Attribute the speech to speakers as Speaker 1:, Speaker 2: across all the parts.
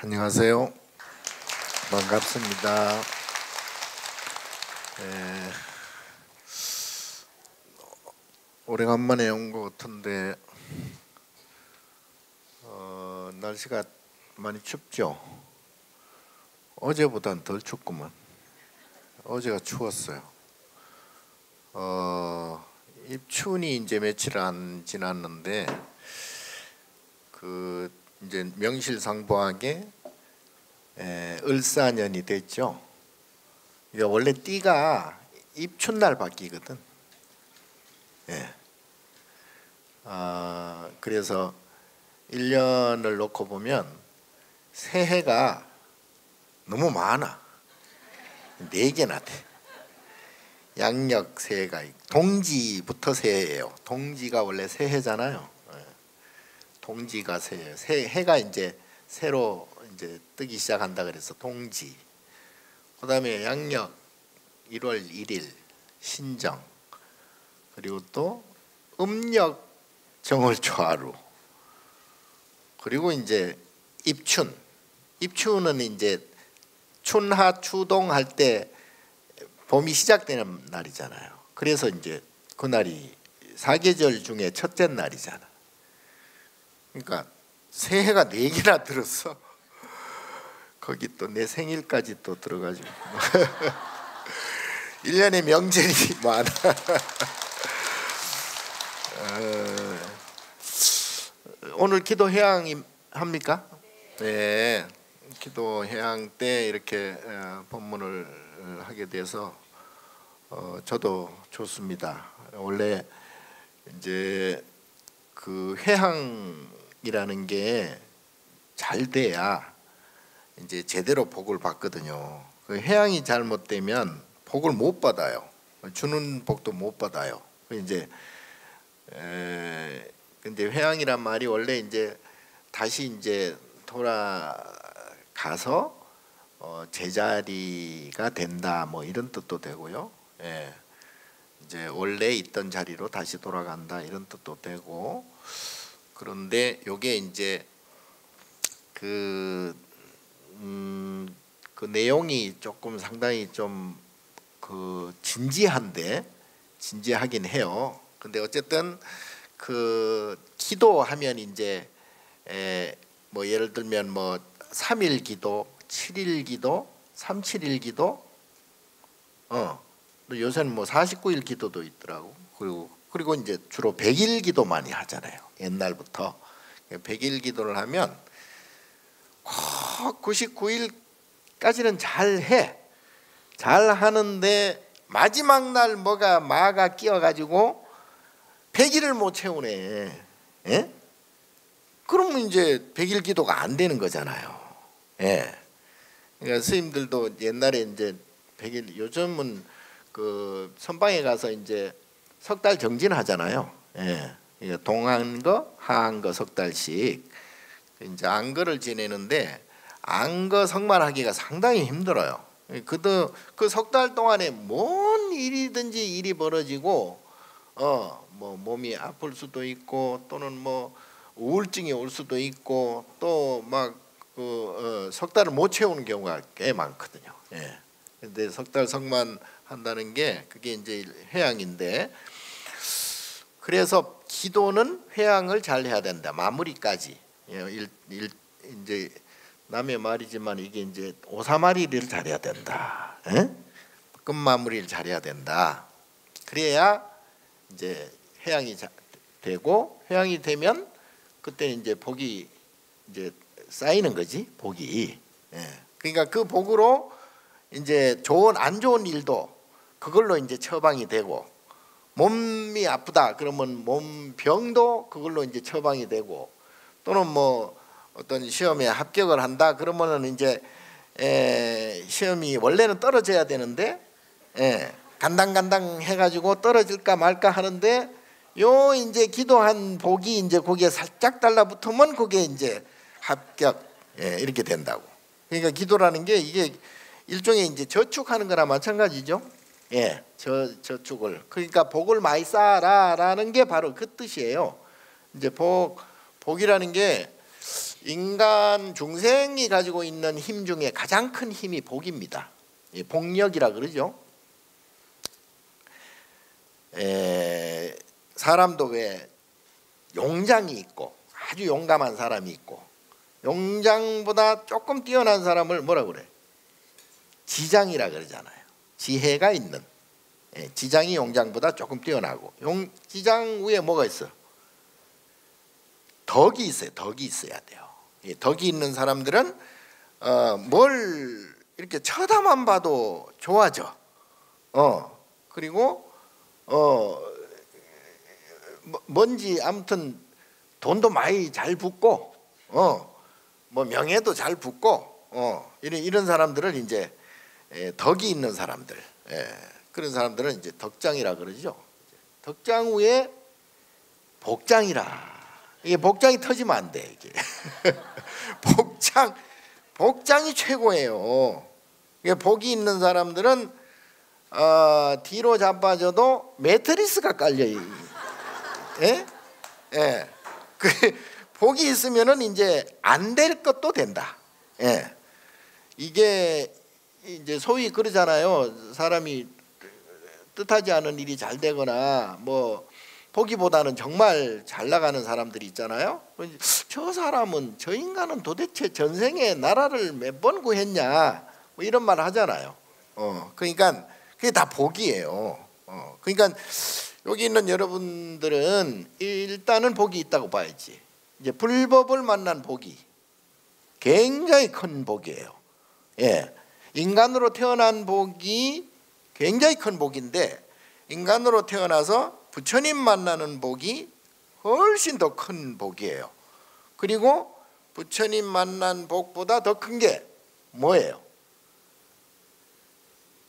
Speaker 1: 안녕하세요. 반갑습니다. 오래간만에 온 것 같은데 날씨가 많이 춥죠? 어제보단 덜 춥구만. 어제가 추웠어요. 입춘이 이제 며칠 안 지났는데 이제 명실상부하게 을사년이 됐죠. 이게 원래 띠가 입춘날 바뀌거든. 그래서 1년을 놓고 보면 새해가 너무 많아. 4개나 돼. 양력 새해가 동지부터 새해예요. 동지가 원래 새해잖아요. 동지가 새해예요. 새해가 이제 새로 이제 뜨기 시작한다 그래서 동지. 그다음에 양력 1월 1일 신정. 그리고 또 음력 정월초하루. 그리고 이제 입춘. 입춘은 이제 춘하 추동 할 때 봄이 시작되는 날이잖아요. 그래서 이제 그날이 사계절 중에 첫째 날이잖아. 그러니까 새해가 4개나 들었어. 거기 또 내 생일까지 또 들어가지고 1년에 명절이 많아. 오늘 기도 회양 합니까? 네. 기도 회양 때 이렇게 법문을 하게 돼서 저도 좋습니다. 원래 이제 그 회향이라는 게 잘 돼야 이제 제대로 복을 받거든요. 그 회향이 잘못되면 복을 못 받아요. 주는 복도 못 받아요. 이제 근데 회향이란 말이 원래 이제 다시 이제 돌아가서 제자리가 된다 뭐 이런 뜻도 되고요. 이제 원래 있던 자리로 다시 돌아간다 이런 뜻도 되고. 그런데 요게 이제 그 내용이 조금 상당히 좀 진지하긴 해요. 근데 어쨌든 그 기도하면 이제 뭐 예를 들면 뭐 3일 기도, 7일 기도, 37일 기도, 요새는 뭐 49일 기도도 있더라고. 그리고 이제 주로 100일 기도 많이 하잖아요. 옛날부터 100일 기도를 하면 99일까지는 잘 하는데 마지막 날 마가 끼어가지고 100일을 못 채우네. 그러면 이제 100일 기도가 안 되는 거잖아요. 그러니까 스님들도 옛날에 이제 100일, 요즘은 그 선방에 가서 이제 석 달 정진하잖아요. 그러니까 동안거, 하안거 석 달씩 이제 안거를 지내는데 안거 성만하기가 상당히 힘들어요. 그 석 달 동안에 뭔 일이든지 일이 벌어지고 뭐 몸이 아플 수도 있고 또는 뭐 우울증이 올 수도 있고 또 막 석 달을 못 채우는 경우가 꽤 많거든요. 근데 석 달 성만 한다는 게 그게 이제 회양인데, 그래서 기도는 회양을 잘 해야 된다. 마무리까지. 이제 남의 말이지만 이게 이제 오사마리를 잘해야 된다. 끝 마무리를 잘해야 된다. 그래야 이제 회양이 되고, 회양이 되면 그때 이제 복이 이제 쌓이는 거지, 복이. 그러니까 그 복으로 이제 안 좋은 일도 그걸로 이제 처방이 되고, 몸이 아프다 그러면 몸병도 그걸로 이제 처방이 되고, 또는 뭐 어떤 시험에 합격을 한다 그러면은 이제 시험이 원래는 떨어져야 되는데 간당간당 해가지고 떨어질까 말까 하는데 요 이제 기도한 복이 이제 거기에 살짝 달라붙으면 그게 이제 합격 이렇게 된다고. 그러니까 기도라는 게 이게 일종의 이제 저축하는 거나 마찬가지죠. 저축을. 그러니까 복을 많이 쌓아라라는 게 바로 그 뜻이에요. 이제 복이라는 게 인간 중생이 가지고 있는 힘 중에 가장 큰 힘이 복입니다. 복력이라 그러죠. 사람도 왜 용장이 있고 아주 용감한 사람이 있고 용장보다 조금 뛰어난 사람을 뭐라 그래? 지장이라 그러잖아요. 지혜가 있는. 지장이 용장보다 조금 뛰어나고 지장 위에 뭐가 있어? 덕이 있어요. 덕이 있어야 돼요. 덕이 있는 사람들은 뭘 이렇게 쳐다만 봐도 좋아져. 그리고 뭔지 아무튼 돈도 많이 잘 붙고 뭐 명예도 잘 붙고 이런 사람들을 이제 덕이 있는 사람들, 그런 사람들은 이제 덕장이라 그러죠. 덕장 위에 복장이라. 이게 복장이 터지면 안 돼. 이게 복장이 최고예요. 이게 복이 있는 사람들은 뒤로 자빠져도 매트리스가 깔려. 그 복이 있으면은 이제 안 될 것도 된다. 이게 이제 소위 그러잖아요. 사람이 뜻하지 않은 일이 잘 되거나 뭐 보기보다는 정말 잘 나가는 사람들이 있잖아요. 저 사람은, 저 인간은 도대체 전생에 나라를 몇 번 구했냐 뭐 이런 말 하잖아요. 그러니까 그게 다 복이에요. 그러니까 여기 있는 여러분들은 일단은 복이 있다고 봐야지. 이제 불법을 만난 복이 굉장히 큰 복이에요. 인간으로 태어난 복이 굉장히 큰 복인데 인간으로 태어나서 부처님 만나는 복이 훨씬 더 큰 복이에요. 그리고 부처님 만난 복보다 더 큰 게 뭐예요?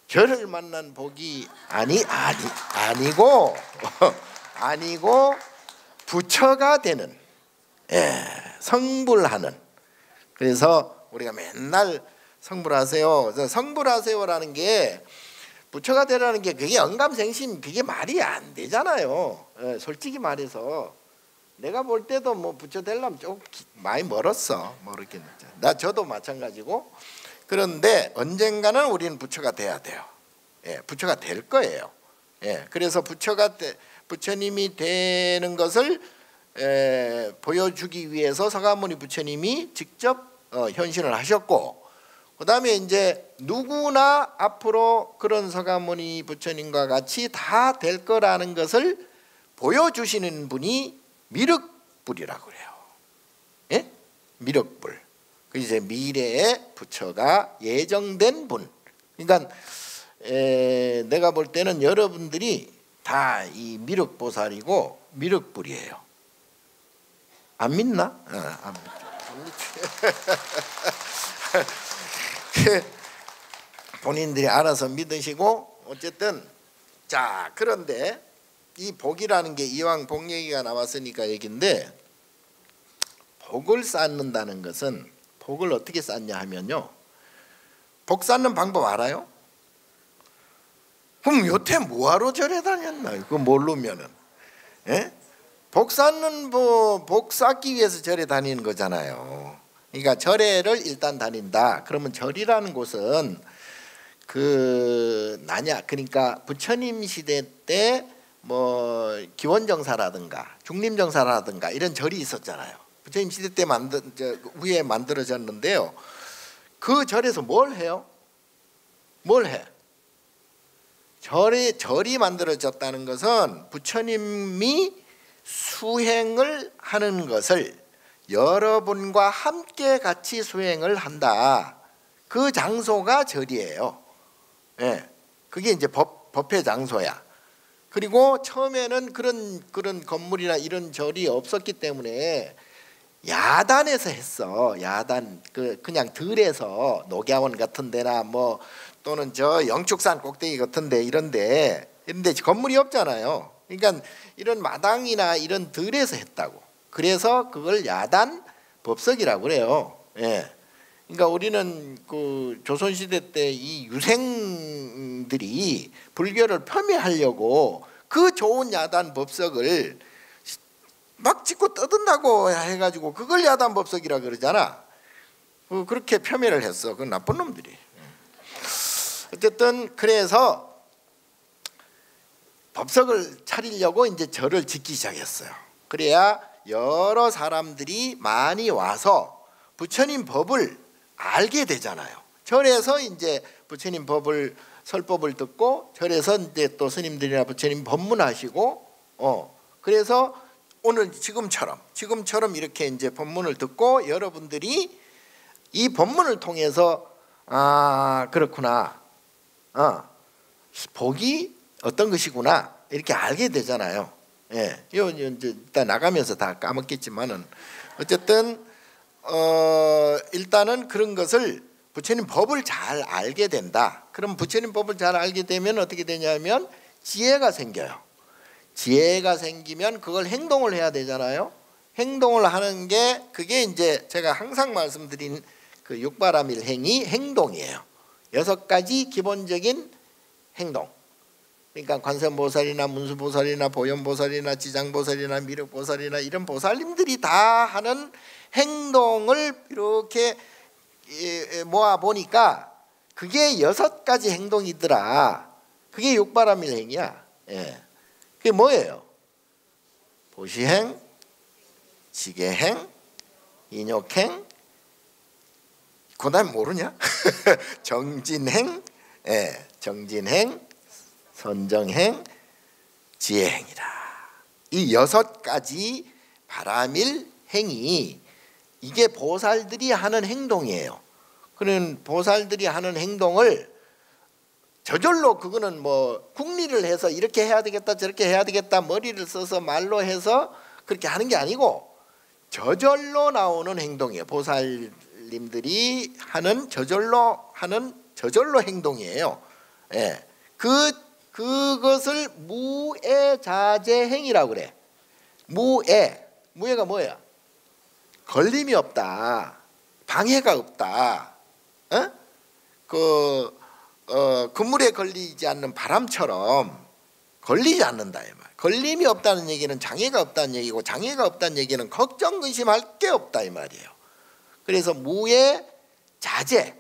Speaker 1: 저를 만난 복이 아니고 부처가 되는, 성불하는. 그래서 우리가 맨날 성불하세요. 성불하세요라는 게 부처가 되라는 게 그게 영감생심, 그게 말이 안 되잖아요. 솔직히 말해서 내가 볼 때도 뭐 부처 되려면 좀 많이 멀었어. 모르겠는데 저도 마찬가지고. 그런데 언젠가는 우리는 부처가 돼야 돼요. 부처가 될 거예요. 그래서 부처님이 되는 것을 보여주기 위해서 서가모니 부처님이 직접 현신을 하셨고, 그 다음에 이제 누구나 앞으로 그런 서가모니 부처님과 같이 다 될 거라는 것을 보여주시는 분이 미륵불이라고 그래요. 미륵불. 그 이제 미래의 부처가 예정된 분. 그러니까 내가 볼 때는 여러분들이 다 이 미륵보살이고 미륵불이에요. 안 믿나? 안 믿지. 본인들이 알아서 믿으시고. 어쨌든 자, 그런데 이 복이라는 게 이왕 복 얘기가 나왔으니까 얘기인데, 복을 쌓는다는 것은 복을 어떻게 쌓냐 하면요, 복 쌓는 방법 알아요? 그럼 여태 뭐하러 절에 다녔나? 그거 모르면은. 복 쌓는 복 쌓기 위해서 절에 다니는 거잖아요. 그러니까 절에를 일단 다닌다. 그러면 절이라는 곳은 그러니까 부처님 시대 때 뭐 기원정사라든가 중림정사라든가 이런 절이 있었잖아요. 부처님 시대 때 후에 만들어졌는데요. 그 절에서 뭘 해요? 뭘 해? 절이 만들어졌다는 것은 부처님이 수행을 하는 것을 여러분과 함께 같이 수행을 한다. 그 장소가 절이에요. 그게 이제 법회 장소야. 그리고 처음에는 그런 건물이나 이런 절이 없었기 때문에 야단에서 했어. 야단, 그냥 들에서 녹야원 같은 데나 뭐 또는 저 영축산 꼭대기 같은데 이런데 건물이 없잖아요. 그러니까 이런 마당이나 이런 들에서 했다고. 그래서 그걸 야단 법석이라고 그래요. 그러니까 우리는 그 조선시대 때 이 유생들이 불교를 폄훼하려고 그 좋은 야단 법석을 막 짚고 떠든다고 해가지고 그걸 야단법석이라 그러잖아. 그렇게 표현을 했어. 그 나쁜 놈들이. 어쨌든 그래서 법석을 차리려고 이제 절을 짓기 시작했어요. 그래야 여러 사람들이 많이 와서 부처님 법을 알게 되잖아요. 절에서 이제 부처님 법을 설법을 듣고 절에서 이제 또 스님들이나 부처님 법문하시고 그래서 오늘 지금처럼 이렇게 이제 법문을 듣고 여러분들이 이 법문을 통해서 아 그렇구나, 복이 어떤 것이구나 이렇게 알게 되잖아요. 예, 이거 이제 일단 나가면서 다 까먹겠지만은 어쨌든 일단은 그런 것을 부처님 법을 잘 알게 된다. 그럼 부처님 법을 잘 알게 되면 어떻게 되냐면 지혜가 생겨요. 지혜가 생기면 그걸 행동을 해야 되잖아요. 행동을 하는 게 그게 이제 제가 항상 말씀드린 그 육바라밀행이 행동이에요. 6가지 기본적인 행동. 그러니까 관세음보살이나 문수보살이나 보현보살이나 지장보살이나 미륵보살이나 이런 보살님들이 다 하는 행동을 이렇게 모아 보니까 그게 6가지 행동이더라. 그게 육바라밀행이야. 예. 그게 뭐예요? 보시행, 지게행, 인욕행, 그 다음에 모르냐? 정진행, 예, 정진행, 선정행, 지혜행이라. 이 6가지 바라밀행이 이게 보살들이 하는 행동이에요. 그런 보살들이 하는 행동을 저절로 그거는 뭐 궁리를 해서 이렇게 해야 되겠다 저렇게 해야 되겠다 머리를 써서 말로 해서 그렇게 하는 게 아니고 저절로 나오는 행동이에요. 보살님들이 하는 저절로 행동이에요. 예. 그것을 무애자재행이라고 그래. 무애가 뭐야? 걸림이 없다. 방해가 없다. 그물에 걸리지 않는 바람처럼 걸리지 않는다. 걸림이 없다는 얘기는 장애가 없다는 얘기고 장애가 없다는 얘기는 걱정 근심할 게 없다 이 말이에요. 그래서 무애자재,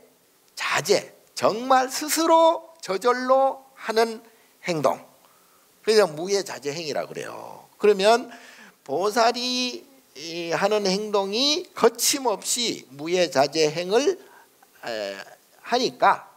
Speaker 1: 정말 스스로 저절로 하는 행동. 그래서 무애자재행이라고 그래요. 그러면 보살이 하는 행동이 거침없이 무애자재행을 하니까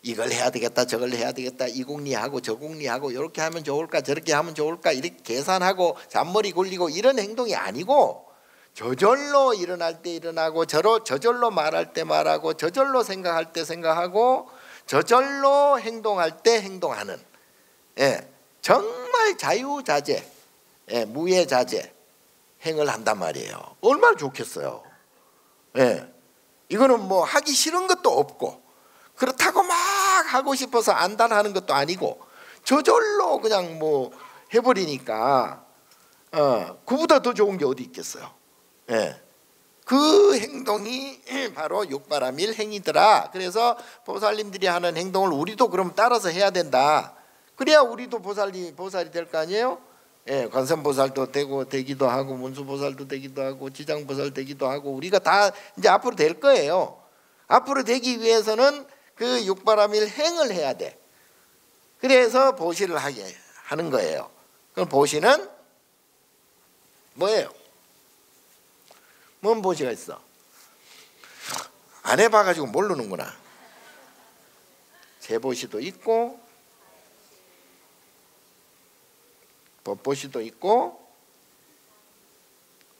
Speaker 1: 이걸 해야 되겠다 저걸 해야 되겠다 이 궁리하고 저 궁리하고 이렇게 하면 좋을까 저렇게 하면 좋을까 이렇게 계산하고 잔머리 굴리고 이런 행동이 아니고 저절로 일어날 때 일어나고 저절로 말할 때 말하고 저절로 생각할 때 생각하고 저절로 행동할 때 행동하는, 예, 정말 자유자재, 예, 무애자재 행을 한단 말이에요. 얼마나 좋겠어요. 예, 이거는 뭐 하기 싫은 것도 없고 그렇다고 막 하고 싶어서 안달하는 것도 아니고 저절로 그냥 뭐 해버리니까 그보다 더 좋은 게 어디 있겠어요. 예. 그 행동이 바로 육바라밀 행이더라. 그래서 보살님들이 하는 행동을 우리도 그럼 따라서 해야 된다. 그래야 우리도 보살이 될 거 아니에요. 예, 관세음보살도 되기도 하고 문수보살도 되기도 하고 지장보살 되기도 하고 우리가 다 이제 앞으로 될 거예요. 앞으로 되기 위해서는 그 육바라밀 행을 해야 돼. 그래서 보시를 하는 거예요. 그럼 보시는 뭐예요? 뭔 보시가 있어? 안 해봐가지고 모르는구나. 재보시도 있고 법보시도 있고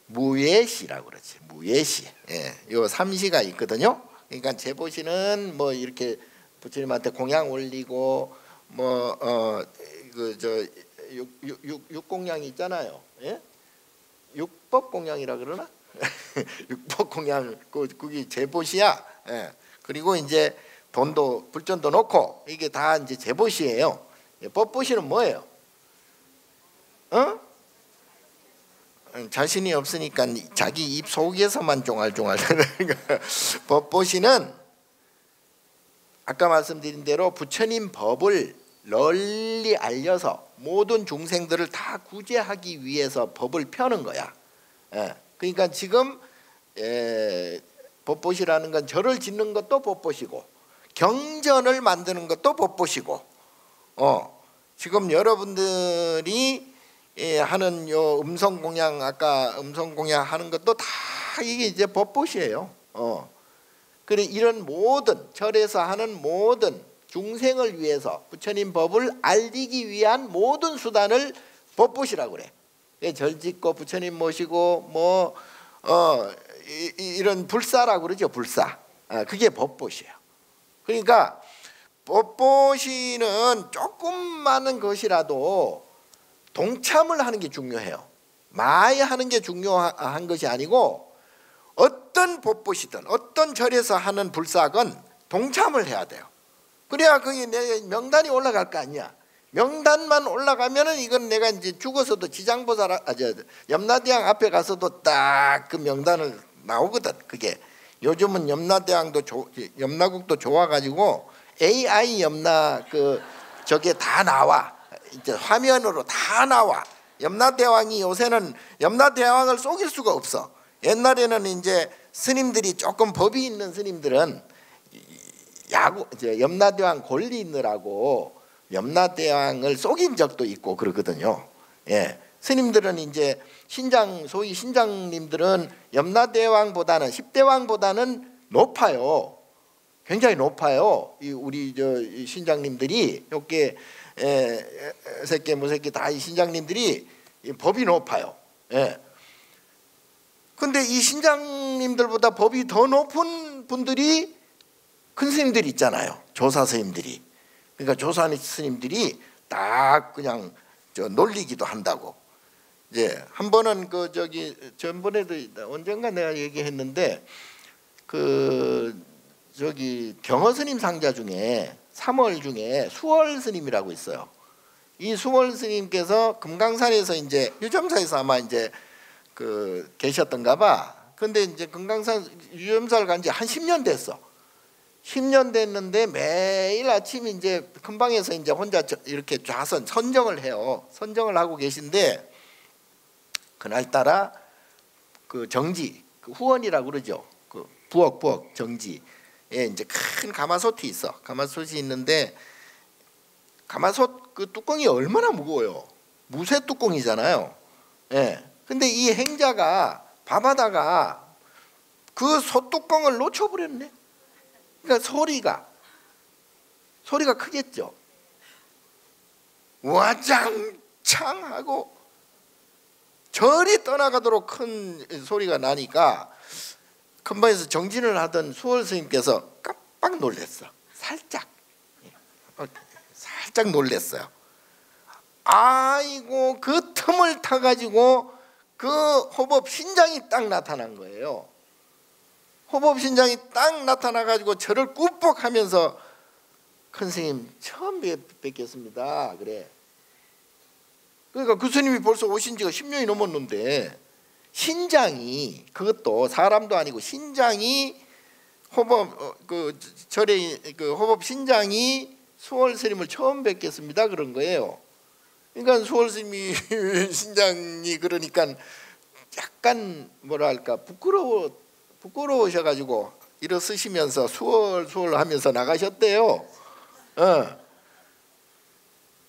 Speaker 1: 무예시라고 그러지. 무예시. 예, 요 3시가 있거든요. 그러니까 재보시는 뭐 이렇게 부처님한테 공양 올리고 뭐 육공양이 있잖아요. 예? 육법공양이라 그러나? 육법공양 그게 재보시야. 예. 그리고 이제 돈도 불전도 놓고 이게 다 이제 재보시예요. 예, 법보시는 뭐예요? 자신이 없으니까 자기 입 속에서만 쫑알쫑알. 법보시는 아까 말씀드린 대로 부처님 법을 널리 알려서 모든 중생들을 다 구제하기 위해서 법을 펴는 거야. 예. 그러니까 지금 법보시라는 건 절을 짓는 것도 법보시고 경전을 만드는 것도 법보시고 지금 여러분들이 하는 요 음성공양 아까 음성공양 하는 것도 다 이게 이제 법보시예요. 그래 이런 모든 절에서 하는 모든 중생을 위해서 부처님 법을 알리기 위한 모든 수단을 법보시라고 그래. 절 짓고 부처님 모시고 뭐 이런 불사라고 그러죠. 불사. 그게 법보시예요. 그러니까 법보시는 조금만한 것이라도 동참을 하는 게 중요해요. 많이 하는 게 중요한 것이 아니고 어떤 법보시든 어떤 절에서 하는 불사건 동참을 해야 돼요. 그래야 그게 내 명단이 올라갈 거 아니야. 명단만 올라가면은 이건 내가 이제 죽어서도 지장보살 염라대왕 앞에 가서도 딱 그 명단을 나오거든. 그게 요즘은 염라국도 좋아가지고 AI 염라 저게 다 나와. 이제 화면으로 다 나와. 염라대왕이 요새는 염라대왕을 속일 수가 없어. 옛날에는 이제 스님들이 조금 법이 있는 스님들은 염라대왕 권리 있느라고 염라대왕을 속인 적도 있고 그러거든요. 예. 스님들은 이제 소위 신장님들은 염라대왕보다는 10대왕보다는 높아요. 굉장히 높아요. 우리 신장님들이 여기 새끼 무새끼 다 이 신장님들이 법이 높아요. 예. 근데 이 신장님들보다 법이 더 높은 분들이 큰 스님들이 있잖아요. 조사 스님들이. 그러니까 조사 스님들이 딱 그냥 놀리기도 한다고. 이제 한 번은 전번에도 언젠가 내가 얘기했는데 경허 스님 상자 중에 3월 중에 수월 스님이라고 있어요. 이 수월 스님께서 금강산에서 이제 유점사에서 아마 이제 계셨던가 봐. 근데 이제 금강산 유점사를 간 지 한 10년 됐어. 10년 됐는데 매일 아침 이제 큰 방에서 이제 혼자 이렇게 선정을 해요. 선정을 하고 계신데 그날따라 정지 후원이라고 그러죠. 부엌 정지에 이제 큰 가마솥이 있어. 가마솥이 있는데 가마솥 뚜껑이 얼마나 무거워요. 무쇠 뚜껑이잖아요. 예. 근데 이 행자가 밤하다가 그 솥뚜껑을 놓쳐버렸네. 그러니까 소리가 크겠죠. 와장창 하고 절이 떠나가도록 큰 소리가 나니까 큰방에서 정진을 하던 수월 스님께서 깜빡 놀랐어. 살짝 놀랐어요. 아이고 그 틈을 타가지고 그 호법 신장이 딱 나타난 거예요. 호법 신장이 딱 나타나가지고 저를 꾹뻑하면서 큰 스님 처음 뵙겠습니다. 그래. 그러니까 그 스님이 벌써 오신 지가 10년이 넘었는데 신장이 그것도 사람도 아니고 신장이 호법 절에 호법 신장이 수월 스님을 처음 뵙겠습니다 그런 거예요. 그러니까 수월 스님이 신장이 그러니까 약간 뭐랄까 부끄러우셔가지고 일어서시면서 수월 하면서 나가셨대요.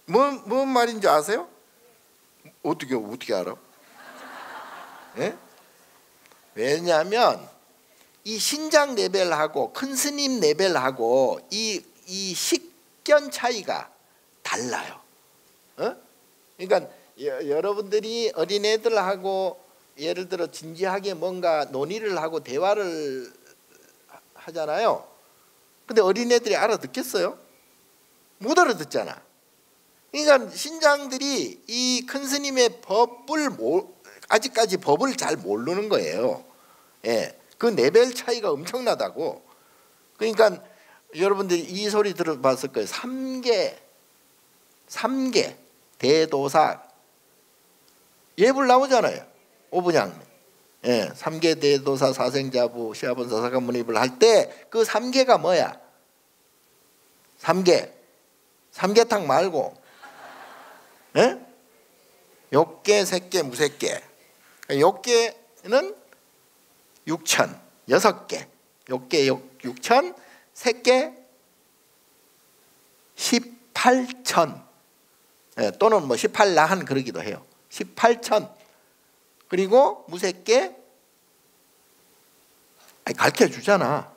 Speaker 1: 뭔 말인지 아세요? 어떻게 알아? 예? 왜냐하면 이 신장 레벨하고 큰 스님 레벨하고 이 식견 차이가 달라요. 그러니까 여러분들이 어린애들하고 예를 들어 진지하게 뭔가 논의를 하고 대화를 하잖아요. 근데 어린애들이 알아듣겠어요? 못 알아듣잖아. 그러니까 신장들이 이 큰 스님의 아직까지 법을 잘 모르는 거예요. 예, 그 레벨 차이가 엄청나다고. 그러니까 여러분들이 이 소리 들어봤을 거예요. 3개 대도사 예불 나오잖아요. 오분양. 예, 3개 대도사 사생자부 시아본사 사가모니불 할 때 그 3개가 뭐야? 3개탕 말고 예? 욕계, 색계, 무색계. 욕계 6천 6개, 요게 6천, 3개 18천, 또는 뭐 18나한 그러기도 해요. 18천. 그리고 무색계 가르쳐 주잖아.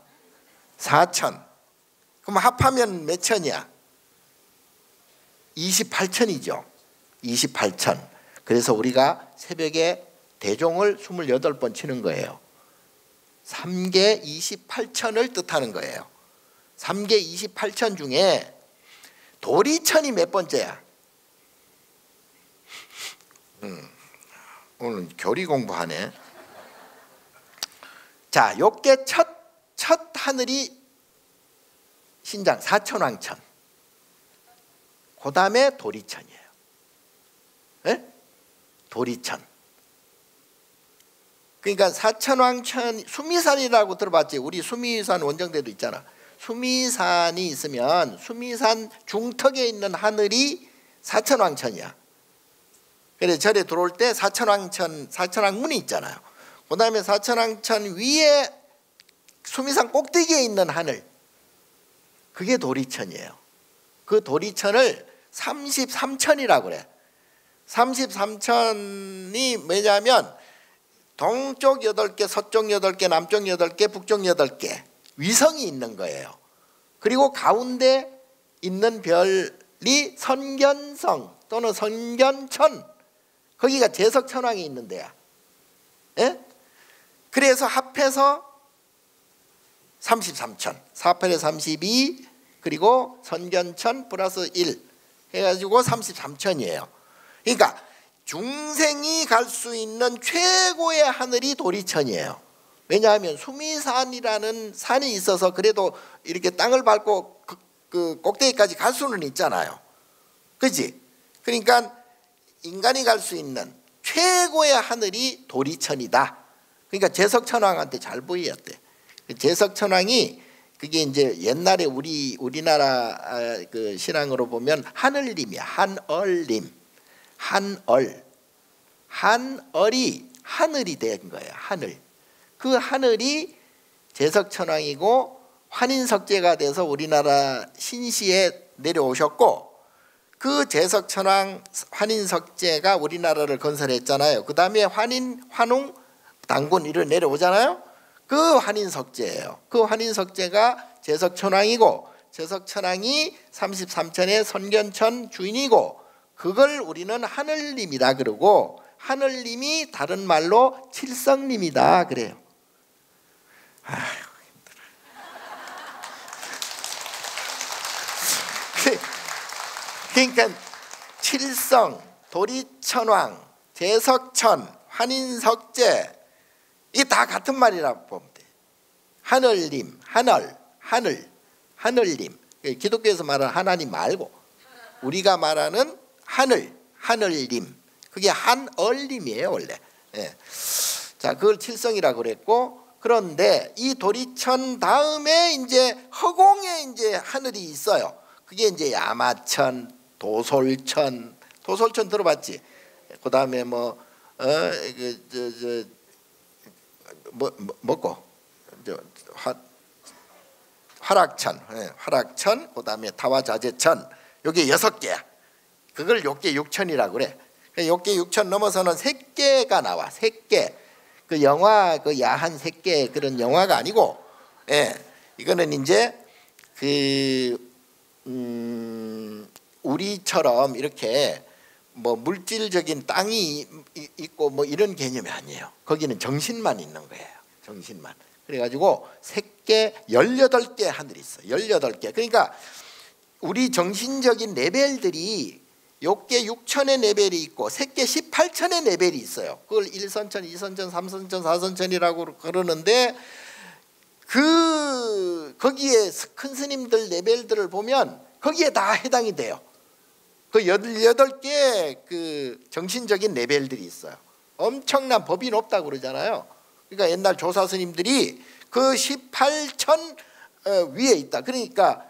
Speaker 1: 4천. 그럼 합하면 몇 천이야? 28천이죠. 28천. 그래서 우리가 새벽에 대종을 28번 치는 거예요. 3개 28천을 뜻하는 거예요. 3개 28천 중에 도리천이 몇 번째야? 오늘 교리 공부하네. 자, 요게 첫 하늘이 신장 사천왕천. 그 다음에 도리천이에요. 네? 도리천. 그러니까 사천왕천, 수미산이라고 들어봤지? 우리 수미산 원정대도 있잖아. 수미산이 있으면 수미산 중턱에 있는 하늘이 사천왕천이야. 그래서 절에 들어올 때 사천왕천, 사천왕문이 있잖아요. 그 다음에 사천왕천 위에 수미산 꼭대기에 있는 하늘, 그게 도리천이에요. 그 도리천을 33천이라고 그래. 33천이 뭐냐면 동쪽 8개, 서쪽 8개, 남쪽 8개, 북쪽 8개 위성이 있는 거예요. 그리고 가운데 있는 별이 선견성 또는 선견천, 거기가 제석천왕이 있는 데야. 예? 그래서 합해서 33천, 4편에 32, 그리고 선견천 플러스 1 해가지고 33천이에요. 그러니까 중생이 갈 수 있는 최고의 하늘이 도리천이에요. 왜냐하면 수미산이라는 산이 있어서 그래도 이렇게 땅을 밟고 그 꼭대기까지 갈 수는 있잖아요. 그렇지? 그러니까 인간이 갈 수 있는 최고의 하늘이 도리천이다. 그러니까 제석천왕한테 잘 보였대. 제석천왕이 그게 이제 옛날에 우리나라 그 신앙으로 보면 하늘님이야. 한얼님. 한얼이 하늘이 된 거예요. 하늘. 그 하늘이 제석천왕이고 환인석제가 돼서 우리나라 신시에 내려오셨고, 그 제석천왕 환인석제가 우리나라를 건설했잖아요. 그 다음에 환인, 환웅, 당군 이런 내려오잖아요. 그 환인석제예요. 그 환인석제가 제석천왕이고, 제석천왕이 33천의 선견천 주인이고, 그걸 우리는 하늘님이라 그러고, 하늘님이 다른 말로 칠성님이다 그래요. 아휴, 힘들어. 그러니까 칠성, 도리천왕, 제석천, 환인석제, 이게 다 같은 말이라고 보면 돼. 하늘님, 하늘님. 기독교에서 말하는 하나님 말고 우리가 말하는 하늘님. 그게 한얼님이에요 원래. 예. 자, 그걸 칠성이라고 그랬고, 그런데 이 도리천 다음에 이제 허공에 이제 하늘이 있어요. 그게 이제 야마천, 도솔천 들어봤지? 그 다음에 화락천, 그 다음에 타화자재천, 요게 6개야. 그걸 요게 6천이라고 그래. 요게 6천 넘어서는 3개가 나와. 3개. 그 영화, 그 야한 3개 그런 영화가 아니고, 예, 이거는 이제 우리처럼 이렇게 뭐 물질적인 땅이 있고 뭐 이런 개념이 아니에요. 거기는 정신만 있는 거예요. 정신만. 그래가지고 3개, 18개 하늘이 있어. 18개. 그러니까 우리 정신적인 레벨들이 요게 6천의 레벨이 있고 3개 18천의 레벨이 있어요. 그걸 1선천, 2선천, 3선천, 4선천이라고 그러는데, 거기에 큰 스님들 레벨들을 보면 거기에 다 해당이 돼요. 그 18개 그 정신적인 레벨들이 있어요. 엄청난 법이 높다고 그러잖아요. 그러니까 옛날 조사 스님들이 그 18천 위에 있다. 그러니까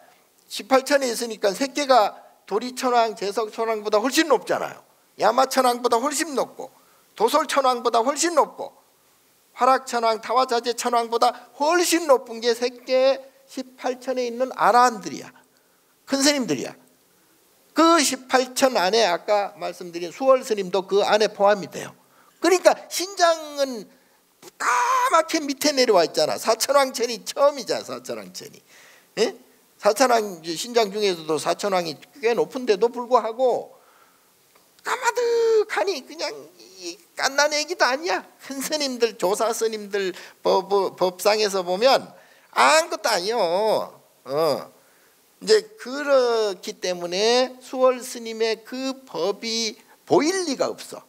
Speaker 1: 18천에 있으니까 3개가 도리천왕, 제석천왕보다 훨씬 높잖아요. 야마천왕보다 훨씬 높고, 도솔천왕보다 훨씬 높고, 화락천왕, 타화자재천왕보다 훨씬 높은 게 세계 18천에 있는 아라한들이야. 큰 스님들이야. 그 18천 안에 아까 말씀드린 수월스님도 그 안에 포함이 돼요. 그러니까 신장은 까맣게 밑에 내려와 있잖아. 사천왕천이 처음이잖아. 사천왕천이. 예? 사천왕 신장 중에서도 사천왕이 꽤 높은데도 불구하고 까마득하니 그냥 깐난 얘기도 아니야. 큰 스님들, 조사 스님들 법상에서 보면 아무것도 아니요. 이제 그렇기 때문에 수월 스님의 그 법이 보일 리가 없어.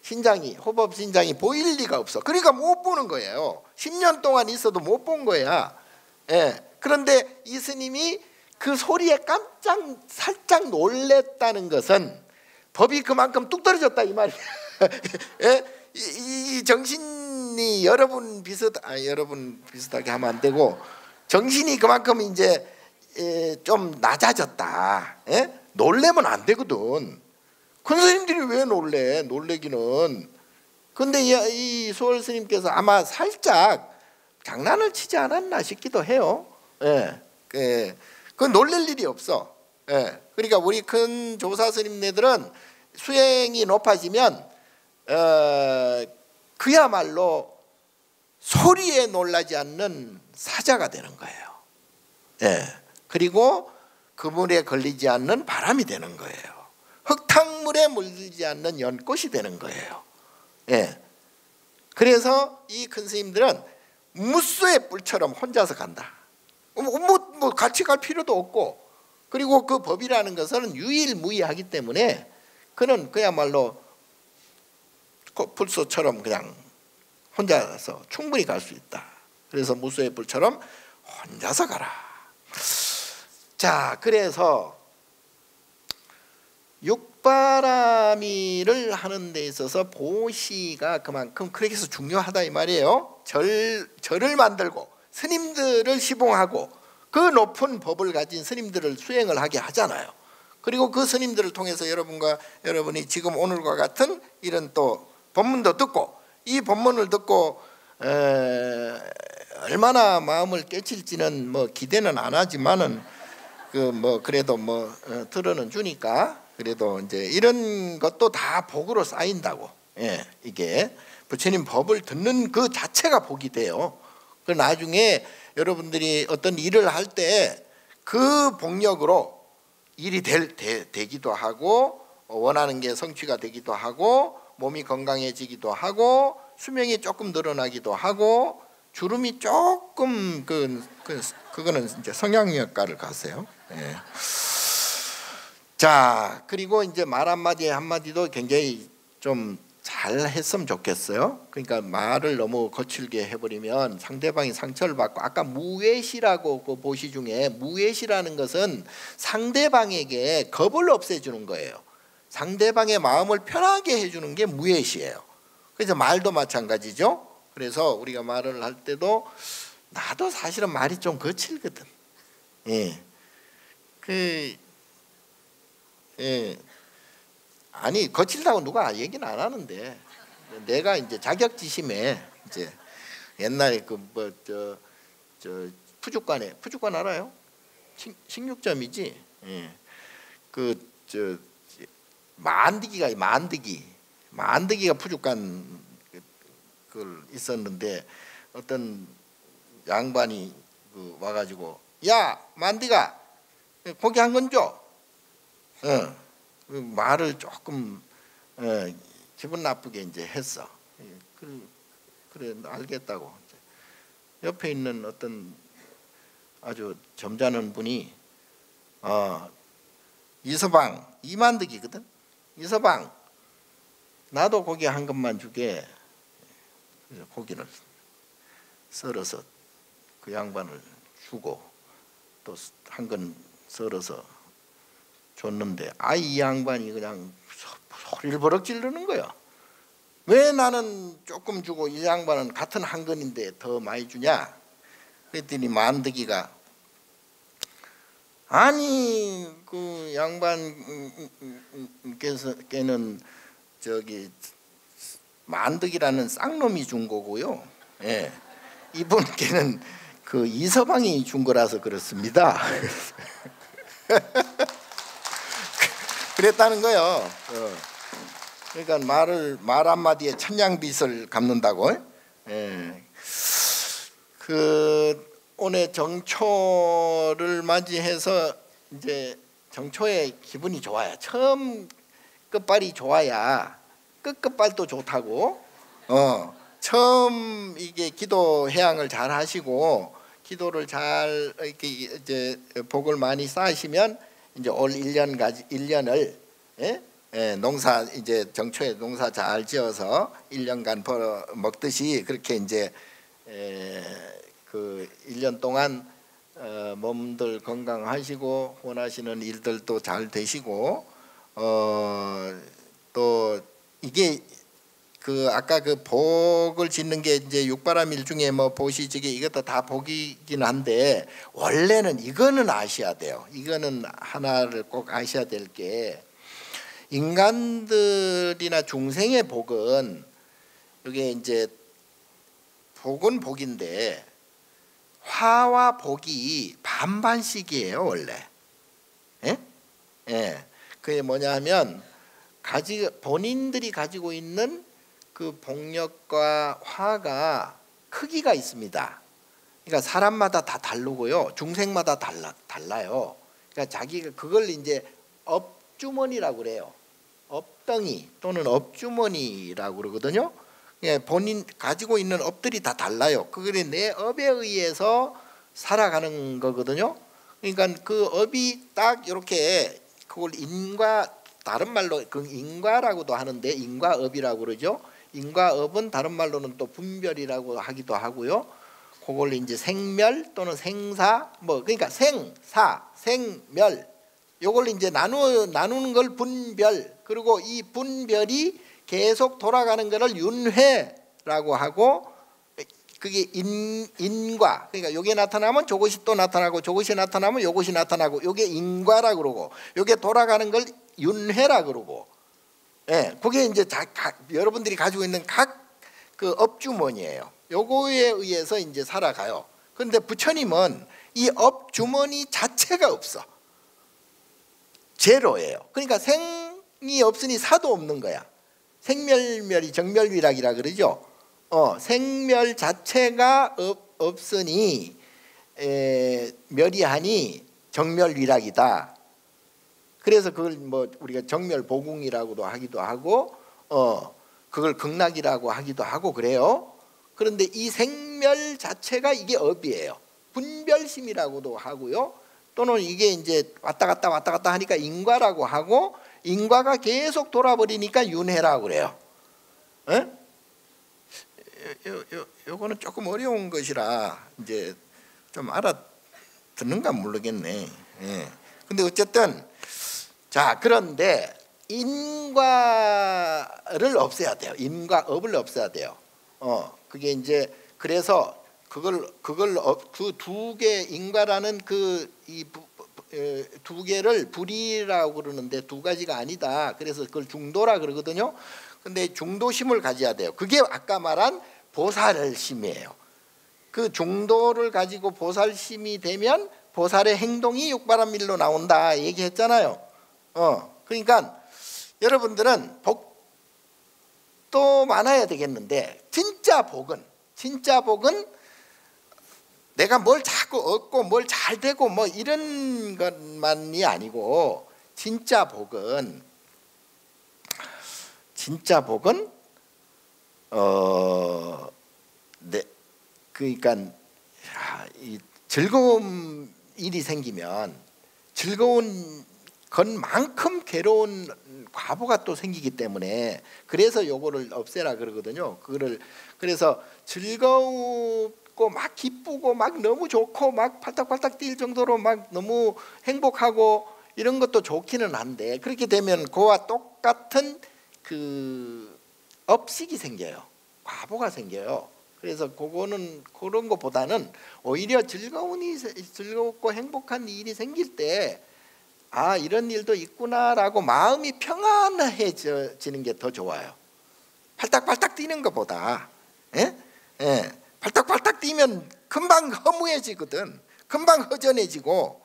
Speaker 1: 신장이, 호법 신장이 보일 리가 없어. 그러니까 못 보는 거예요. 10년 동안 있어도 못 본 거야. 예. 그런데 이 스님이 그 소리에 살짝 놀랬다는 것은 법이 그만큼 뚝 떨어졌다 이 말이야. 예? 이 정신이 여러분 비슷하게 하면 안 되고 정신이 그만큼 이제 좀 낮아졌다. 예? 놀래면 안 되거든. 큰 스님들이 왜 놀래기는. 근데 이 수월 스님께서 아마 살짝 장난을 치지 않았나 싶기도 해요. 예. 그 놀랄 일이 없어. 예. 그러니까 우리 큰 조사 스님네들은 수행이 높아지면 그야말로 소리에 놀라지 않는 사자가 되는 거예요. 예. 그리고 그물에 걸리지 않는 바람이 되는 거예요. 흙탕물에 물들지 않는 연꽃이 되는 거예요. 예. 그래서 이 큰 스님들은 무쏘의 뿔처럼 혼자서 간다. 뭐 같이 갈 필요도 없고, 그리고 그 법이라는 것은 유일무이하기 때문에 그는 그야말로 불소처럼 그냥 혼자서 충분히 갈 수 있다. 그래서 무쏘의 뿔처럼 혼자서 가라. 자, 그래서 육바라미를 하는 데 있어서 보시가 그만큼 그렇게 해서 중요하다 이 말이에요. 절을 만들고 스님들을 시봉하고 그 높은 법을 가진 스님들을 수행을 하게 하잖아요. 그리고 그 스님들을 통해서 여러분이 지금 오늘과 같은 이런 또 법문도 듣고, 이 법문을 듣고 얼마나 마음을 깨칠지는 뭐 기대는 안 하지만은 그래도 들어는 주니까 그래도 이제 이런 것도 다 복으로 쌓인다고. 예, 이게 부처님 법을 듣는 그 자체가 복이 돼요. 그 나중에 여러분들이 어떤 일을 할 때 그 복력으로 일이 되기도 하고 원하는 게 성취가 되기도 하고 몸이 건강해지기도 하고 수명이 조금 늘어나기도 하고 주름이 조금 그거는 이제 성향역과를 가세요. 예. 자, 그리고 이제 말 한마디 한마디도 굉장히 좀 잘했으면 좋겠어요. 그러니까 말을 너무 거칠게 해버리면 상대방이 상처를 받고, 아까 무외시라고 그 보시 중에 무외시라는 것은 상대방에게 겁을 없애주는 거예요. 상대방의 마음을 편하게 해주는 게 무외시예요. 그래서 말도 마찬가지죠. 그래서 우리가 말을 할 때도 나도 사실은 말이 좀 거칠거든. 예. 아니 거칠다고 누가 얘기는 안 하는데 내가 이제 자격지심에 이제 옛날에 푸주관 알아요? 식육점이지. 예. 만드기가 푸주관 있었는데 어떤 양반이 와가지고 야 만디가 고기 한 건 줘. 말을 조금 기분 나쁘게 이제 했어. 그래 알겠다고. 옆에 있는 어떤 아주 점잖은 분이 이서방 이만득이거든. 이서방 나도 고기 한 것만 주게. 고기를 썰어서 그 양반을 주고 또 한 건 썰어서 줬는데 이 양반이 그냥 소리를 버럭 지르는 거야. 왜 나는 조금 주고 이 양반은 같은 한 건인데 더 많이 주냐? 그랬더니 만드기가 아니 그 양반께는 저기 만덕이라는 쌍놈이 준 거고요. 예. 이분께는 그 이서방이 준 거라서 그렇습니다. 그랬다는 거요. 그러니까 말 한마디에 천냥빚을 갚는다고. 예. 그 오늘 정초를 맞이해서 이제 정초에 기분이 좋아요. 처음 끝발이 좋아야 끝발도 좋다고. 처음 이게 기도 해양을 잘 하시고 기도를 잘 이렇게 이제 복을 많이 쌓으시면 이제 올 1년을 농사 이제 정초에 농사 잘 지어서 1년간 벌어 먹듯이 그렇게 이제 그 1년 동안 몸들 건강하시고 원하시는 일들도 잘 되시고 또 이게 그 아까 그 복을 짓는 게 이제 육바라밀 중에 뭐 보시지게 이것도 다 복이긴 한데 원래는 이거는 아셔야 돼요. 이거는 하나를 꼭 아셔야 될 게 인간들이나 중생의 복은 이게 이제 복은 복인데 화와 복이 반반씩이에요 원래. 예? 예. 그게 뭐냐 하면 본인들이 가지고 있는 그 복력과 화가 크기가 있습니다. 그러니까 사람마다 다 다르고요. 중생마다 달라요. 그러니까 자기가 그걸 이제 업주머니라고 그래요. 업덩이 또는 업주머니라고 그러거든요. 본인 가지고 있는 업들이 다 달라요. 그게 내 업에 의해서 살아가는 거거든요. 그러니까 그 업이 딱 이렇게 그걸 다른 말로 그 인과라고도 하는데 인과업이라고 그러죠. 인과업은 다른 말로는 또 분별이라고 하기도 하고요. 그걸 이제 생멸 또는 생사 그러니까 생사 생멸 요걸 이제 나누는 걸 분별, 그리고 이 분별이 계속 돌아가는 것을 윤회라고 하고, 그게 인과, 그러니까 요게 나타나면 저것이 또 나타나고 저것이 나타나면 요것이 나타나고 요게 인과라고 그러고 요게 돌아가는 걸 윤회라 그러고, 예, 그게 이제 여러분들이 가지고 있는 각 그 업주머니예요. 요거에 의해서 이제 살아가요. 그런데 부처님은 이 업주머니 자체가 없어. 제로예요. 그러니까 생이 없으니 사도 없는 거야. 생멸멸이 정멸위락이라 그러죠. 생멸 자체가 없으니 멸이하니 정멸위락이다. 그래서 그걸 뭐 우리가 정멸보궁이라고도 하기도 하고 그걸 극락이라고 하기도 하고 그래요. 그런데 이 생멸 자체가 이게 업이에요. 분별심이라고도 하고요. 또는 이게 이제 왔다 갔다 하니까 인과라고 하고, 인과가 계속 돌아버리니까 윤회라고 그래요. 에? 요거는 조금 어려운 것이라 이제 좀 알아듣는가 모르겠네. 예. 근데 어쨌든 자, 그런데 인과를 없애야 돼요. 인과업을 없애야 돼요. 그게 이제 그래서 그걸 그 두 개 인과라는 그 이 두 개를 불이라고 그러는데 두 가지가 아니다. 그래서 그걸 중도라 그러거든요. 근데 중도심을 가져야 돼요. 그게 아까 말한 보살심이에요. 그 중도를 가지고 보살심이 되면 보살의 행동이 육바라밀로 나온다 얘기했잖아요. 그러니까 여러분들은 복도 많아야 되겠는데 진짜 복은 내가 뭘 자꾸 얻고 뭘 잘 되고 뭐 이런 것만이 아니고 진짜 복은 그러니까 이 즐거운 일이 생기면 즐거운 것만큼 괴로운 과보가 또 생기기 때문에 그래서 요거를 없애라 그러거든요. 그래서 즐겁고 막 기쁘고 막 너무 좋고 막 팔딱팔딱 뛸 정도로 막 너무 행복하고 이런 것도 좋기는 한데 그렇게 되면 그와 똑같은 그 업식이 생겨요. 과보가 생겨요. 그래서 그거는 그런 것보다는 오히려 즐겁고 행복한 일이 생길 때 이런 일도 있구나라고 마음이 평안해지는 게 더 좋아요. 팔딱팔딱 뛰는 것보다, 팔딱팔딱 뛰면 금방 허무해지거든. 금방 허전해지고,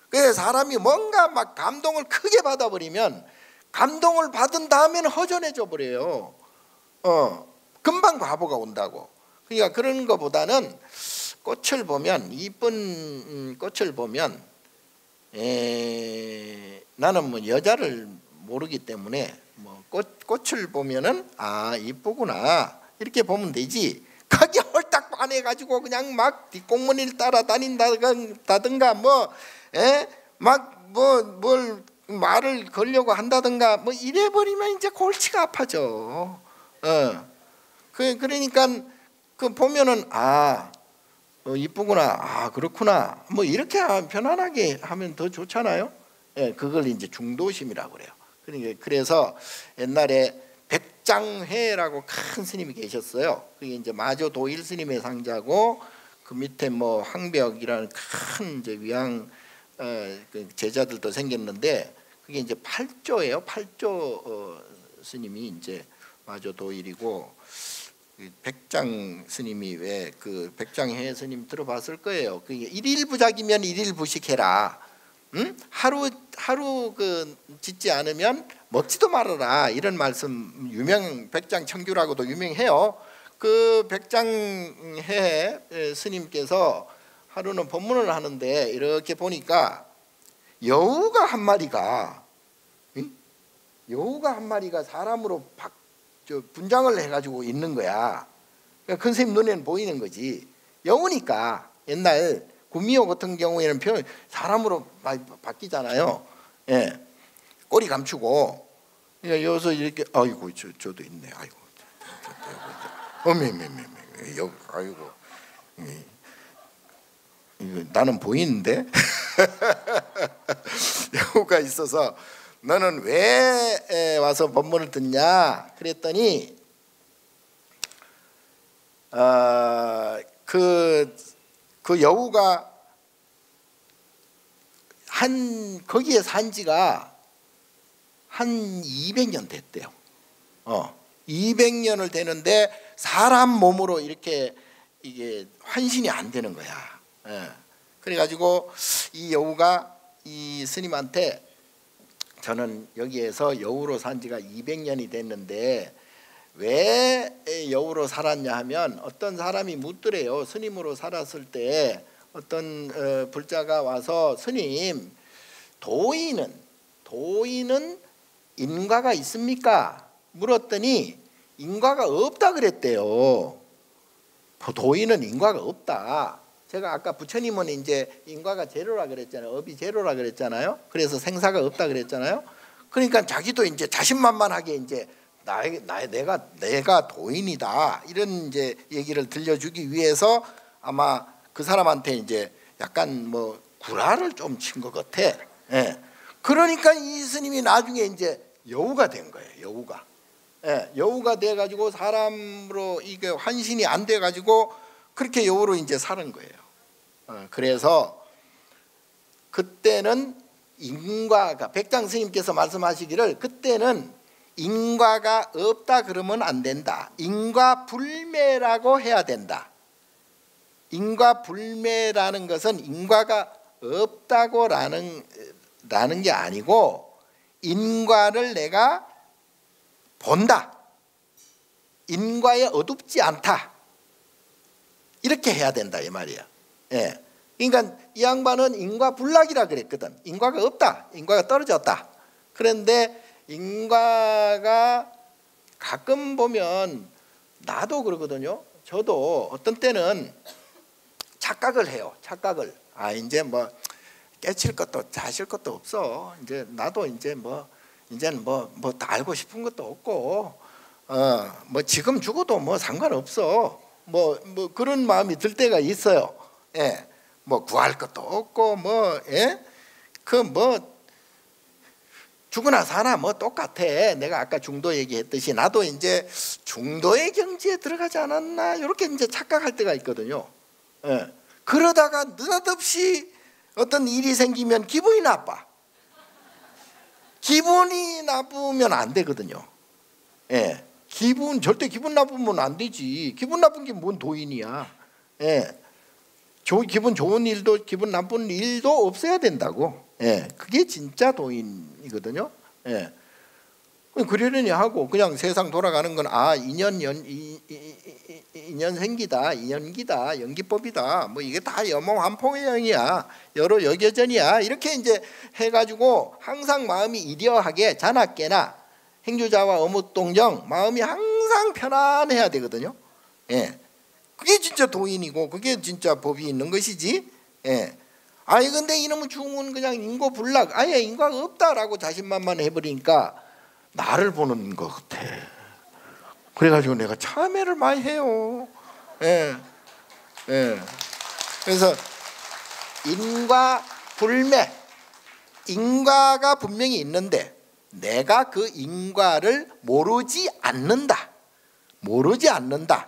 Speaker 1: 그래서 사람이 뭔가 막 감동을 크게 받아버리면 감동을 받은 다음에는 허전해져 버려요. 금방 바보가 온다고. 그러니까 그런 것보다는 꽃을 보면, 이쁜 꽃을 보면, 나는 뭐 여자를 모르기 때문에 뭐 꽃을 보면은 아 이쁘구나 이렇게 보면 되지. 거기 홀딱 반해가지고 그냥 막 뒷공무니를 따라 다닌다든가 뭘 말을 걸려고 한다든가 뭐 이래버리면 이제 골치가 아파져. 그러니까 그 보면은 아 이쁘구나, 아 그렇구나, 뭐 이렇게 편안하게 하면 더 좋잖아요. 그걸 이제 중도심이라고 그래요. 그러니까 그래서 옛날에 백장회라고 큰 스님이 계셨어요. 그게 이제 마조 도일 스님의 상자고 그 밑에 뭐 황벽이라는 큰 이제 위양 제자들도 생겼는데 그게 이제 8조예요. 8조 스님이 이제 마조 도일이고 백장 스님이 왜 그 백장회 스님 들어봤을 거예요. 그게 일일부작이면 일일부식해라. 하루 그 짓지 않으면 먹지도 말아라. 이런 말씀 유명 백장청규라고도 유명해요. 그 백장회 스님께서 하루는 법문을 하는데 이렇게 보니까 여우가 한 마리가 사람으로 분장을 해가지고 있는 거야. 그러니까 큰 스님 눈에는 보이는 거지. 여우니까 옛날 구미호 같은 경우에는 사람으로 바뀌잖아요. 꼬리 감추고. 그러니까 여기서 이렇게 아이고 저도 있네. 아이고 아이고 나는 보이는데 여우가 있어서 너는 왜 와서 법문을 듣냐 그랬더니 그 여우가 거기에 산 지가 한 200년 됐대요. 200년을 되는데 사람 몸으로 이렇게 이게 환신이 안 되는 거야. 그래가지고 이 여우가 이 스님한테 저는 여기에서 여우로 산 지가 200년이 됐는데 왜 여우로 살았냐 하면 어떤 사람이 묻더래요. 스님으로 살았을 때 어떤 불자가 와서 스님 도인은 인과가 있습니까? 물었더니 인과가 없다 그랬대요. 도인은 인과가 없다. 제가 아까 부처님은 이제 인과가 제로라 그랬잖아요. 업이 제로라 그랬잖아요. 그래서 생사가 없다 그랬잖아요. 그러니까 자기도 이제 자신만만하게 이제 내가 도인이다 이런 이제 얘기를 들려주기 위해서 아마 그 사람한테 이제 약간 뭐 구라를 좀 친 것 같아. 그러니까 이 스님이 나중에 이제 여우가 된 거예요. 여우가 돼 가지고 사람으로 이게 환신이 안 돼 가지고 그렇게 여우로 이제 사는 거예요. 그래서 그때는 인과가 백장 스님께서 말씀하시기를 그때는 인과가 없다 그러면 안 된다. 인과불매라고 해야 된다. 인과불매라는 것은 인과가 없다고라는 게 아니고 인과를 내가 본다. 인과에 어둡지 않다. 이렇게 해야 된다 이 말이야. 그러니까 이 양반은 인과불락이라 그랬거든. 인과가 없다. 인과가 떨어졌다. 그런데 인과가 가끔 보면 나도 그러거든요. 저도 어떤 때는 착각을 해요. 착각을. 이제 뭐 깨칠 것도 자실 것도 없어. 이제 나도 이제 이제는 뭐 다 알고 싶은 것도 없고 뭐 지금 죽어도 뭐 상관없어. 뭐 그런 마음이 들 때가 있어요. 뭐 구할 것도 없고 죽으나 사나 뭐 똑같아. 내가 아까 중도 얘기했듯이 나도 이제 중도의 경지에 들어가지 않았나 이렇게 이제 착각할 때가 있거든요. 그러다가 느닷없이 어떤 일이 생기면 기분이 나빠. 기분이 나쁘면 안 되거든요. 절대 기분 나쁘면 안 되지. 기분 나쁜 게 뭔 도인이야. 예. 기분 좋은 일도 기분 나쁜 일도 없어야 된다고. 예. 그게 진짜 도인이거든요. 예. 그러려니 하고 그냥 세상 돌아가는 건 인연생기다, 인연기다, 연기법이다. 뭐 이게 다 염호환풍형이야, 여러 여겨전이야. 이렇게 이제 해가지고 항상 마음이 이려하게 자나깨나 행주자와 어묵동정 마음이 항상 편안해야 되거든요. 예, 그게 진짜 도인이고 그게 진짜 법이 있는 것이지. 예. 아니 근데 이놈의 중은 그냥 인고불락, 아예 인과가 없다라고 자신만만 해버리니까 나를 보는 것 같아. 그래가지고 내가 참회를 많이 해요. 예, 예. 그래서 인과 불매, 인과가 분명히 있는데 내가 그 인과를 모르지 않는다,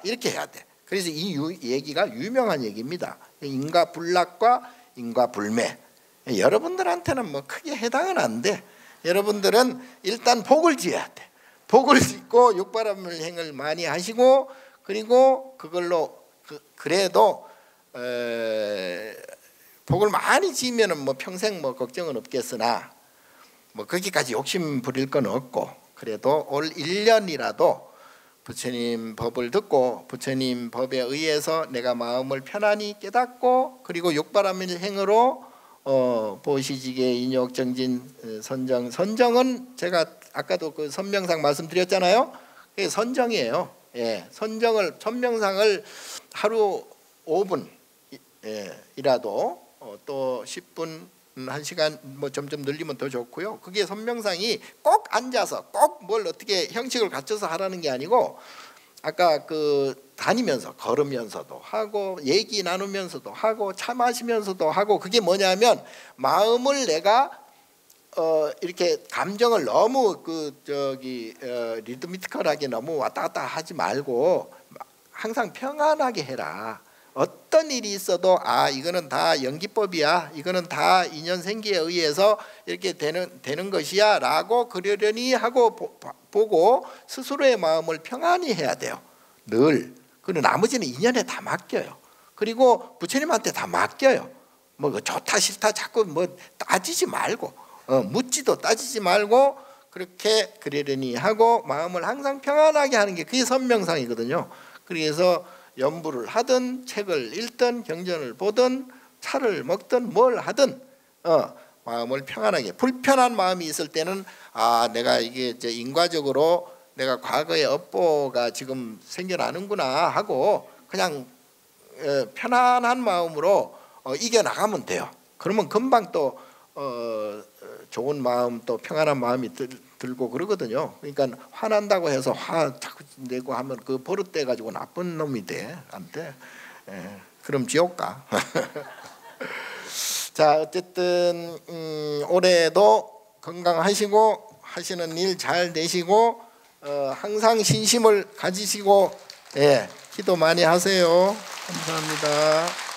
Speaker 1: 이렇게 해야 돼. 그래서 이 얘기가 유명한 얘기입니다. 인과 불락과 인과 불매. 여러분들한테는 뭐 크게 해당은 안 돼. 여러분들은 일단 복을 지어야 돼. 복을 짓고 육바람을 행을 많이 하시고, 그리고 그걸로 그래도 복을 많이 지으면은 뭐 평생 뭐 걱정은 없겠으나 뭐 거기까지 욕심 부릴 건 없고, 그래도 올 1년이라도 부처님 법을 듣고 부처님 법에 의해서 내가 마음을 편안히 깨닫고, 그리고 육바람일 행으로 보시지계 인욕정진 선정은 제가 아까도 그 선명상 말씀드렸잖아요. 그게 선정이에요. 예, 선명상을 하루 5분 이라도 또 10분 1시간 뭐 점점 늘리면 더 좋고요. 그게 선명상이 꼭 앉아서 꼭 뭘 어떻게 형식을 갖춰서 하라는 게 아니고, 아까 그 다니면서 걸으면서도 하고 얘기 나누면서도 하고 차 마시면서도 하고, 그게 뭐냐면 마음을 내가 이렇게 감정을 너무 리드미티컬하게 너무 왔다 갔다 하지 말고 항상 평안하게 해라. 어떤 일이 있어도 이거는 다 연기법이야, 이거는 다 인연생기에 의해서 이렇게 되는 것이야 라고 그러려니 하고 보고 스스로의 마음을 평안히 해야 돼요. 늘. 그리고 나머지는 인연에 다 맡겨요. 그리고 부처님한테 다 맡겨요. 뭐 좋다 싫다 자꾸 뭐 따지지 말고, 묻지도 따지지 말고 그렇게 그러려니 하고 마음을 항상 평안하게 하는 게 그게 선명상이거든요. 그래서 연부를 하든 책을 읽든 경전을 보든 차를 먹든 뭘 하든 마음을 평안하게, 불편한 마음이 있을 때는 내가 이게 이제 인과적으로 내가 과거의 업보가 지금 생겨나는구나 하고 그냥 편안한 마음으로 이겨나가면 돼요. 그러면 금방 또 좋은 마음, 또 평안한 마음이 들고 그러거든요. 그러니까 화난다고 해서 화 자꾸 내고 하면 그 버릇돼 가지고 나쁜 놈이 돼. 안 돼. 그럼 지옥 가. 자, 어쨌든 올해도 건강하시고 하시는 일 잘 되시고 항상 신심을 가지시고 기도 많이 하세요. 감사합니다.